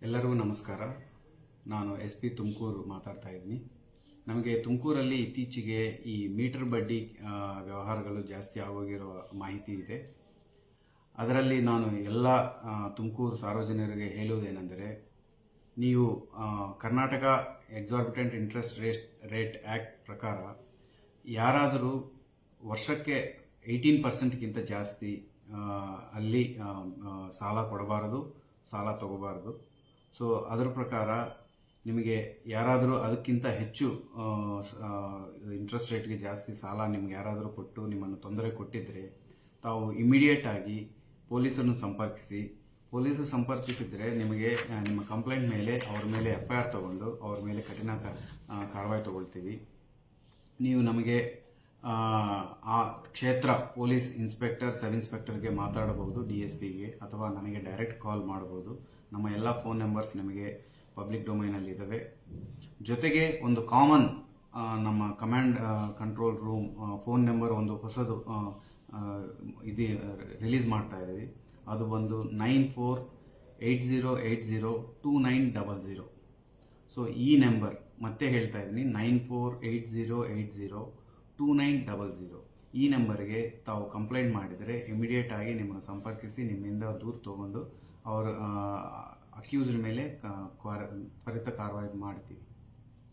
ಎಲ್ಲರಿಗೂ ನಮಸ್ಕಾರ. ನಾನು SP ತುಮಕೂರು ಮಾತಾಡ್ತಾ ಇದ್ದೀನಿ. ನಮಗೆ ತುಮಕೂರಲ್ಲಿ ಇತ್ತೀಚೆಗೆ ಈ ಮೀಟರ್ ಬಡ್ಡಿ ವ್ಯವಹಾರಗಳು ಜಾಸ್ತಿ ಆಗೋಗಿರೋ ಮಾಹಿತಿ ಇದೆ. ಅದರಲ್ಲಿ ನಾನು ಎಲ್ಲ ತುಮಕೂರು ಸಾರ್ವಜನಿಕರಿಗೆ ಹೇಳುವುದೇನೆಂದರೆ, ನೀವು Karnataka exorbitant interest rate act ಪ್ರಕಾರ ಯಾರಾದರೂ ವರ್ಷಕ್ಕೆ 18%ಗಿಂತ ಜಾಸ್ತಿ ಅಲ್ಲಿ ಸಾಲ ಕೊಡಬಾರದು, ಸಾಲ ತಗೋಬಾರದು. ಸೊ ಅದರ ಪ್ರಕಾರ ನಿಮಗೆ ಯಾರಾದರೂ ಅದಕ್ಕಿಂತ ಹೆಚ್ಚು ಇಂಟ್ರೆಸ್ಟ್ ರೇಟ್ಗೆ ಜಾಸ್ತಿ ಸಾಲ ನಿಮ್ಗೆ ಯಾರಾದರೂ ಕೊಟ್ಟು ನಿಮ್ಮನ್ನು ತೊಂದರೆ ಕೊಟ್ಟಿದ್ದರೆ ತಾವು ಇಮಿಡಿಯೇಟ್ ಆಗಿ ಪೊಲೀಸನ್ನು ಸಂಪರ್ಕಿಸಿ. ಪೊಲೀಸರು ಸಂಪರ್ಕಿಸಿದರೆ ನಿಮಗೆ ನಿಮ್ಮ ಕಂಪ್ಲೇಂಟ್ ಮೇಲೆ ಅವ್ರ ಮೇಲೆ FIR ತಗೊಂಡು ಅವ್ರ ಮೇಲೆ ಕಠಿಣ ಕಾರ್ಯವಾಯಿ ತಗೊಳ್ತೀವಿ. ನೀವು ನಮಗೆ ಆ ಕ್ಷೇತ್ರ ಪೊಲೀಸ್ ಇನ್ಸ್ಪೆಕ್ಟರ್, ಸಬ್ ಇನ್ಸ್ಪೆಕ್ಟರ್ಗೆ ಮಾತಾಡಬಹುದು, DSPಗೆ, ಅಥವಾ ನನಗೆ ಡೈರೆಕ್ಟ್ ಕಾಲ್ ಮಾಡಬಹುದು. ನಮ್ಮ ಎಲ್ಲ ಫೋನ್ ನಂಬರ್ಸ್ ನಿಮಗೆ ಪಬ್ಲಿಕ್ ಡೊಮೈನಲ್ಲಿ ಇದ್ದಾವೆ. ಜೊತೆಗೆ ಒಂದು ಕಾಮನ್ ನಮ್ಮ command control room phone number ಒಂದು ಹೊಸದು ಇದು ರಿಲೀಸ್ ಮಾಡ್ತಾ ಇದ್ದೀವಿ. ಅದು ಬಂದು 9480802900. ಸೊ ಈ ನಂಬರ್ ಮತ್ತೆ ಹೇಳ್ತಾ ಇದ್ದೀನಿ, 9480802900. ಈ ನಂಬರ್ಗೆ ತಾವು ಕಂಪ್ಲೇಂಟ್ ಮಾಡಿದರೆ ಇಮಿಡಿಯೇಟ್ ಆಗಿ ನಿಮ್ಮನ್ನು ಸಂಪರ್ಕಿಸಿ ನಿಮ್ಮಿಂದ ದೂರು ತಗೊಂಡು ಅವರು ಅಕ್ಯೂಸ್ಡ್ ಮೇಲೆ ತ್ವರಿತ ಕಾರ್ಯವಾಯಿ ಮಾಡ್ತೀವಿ.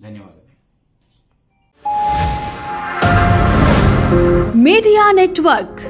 ಧನ್ಯವಾದಗಳು. Media network.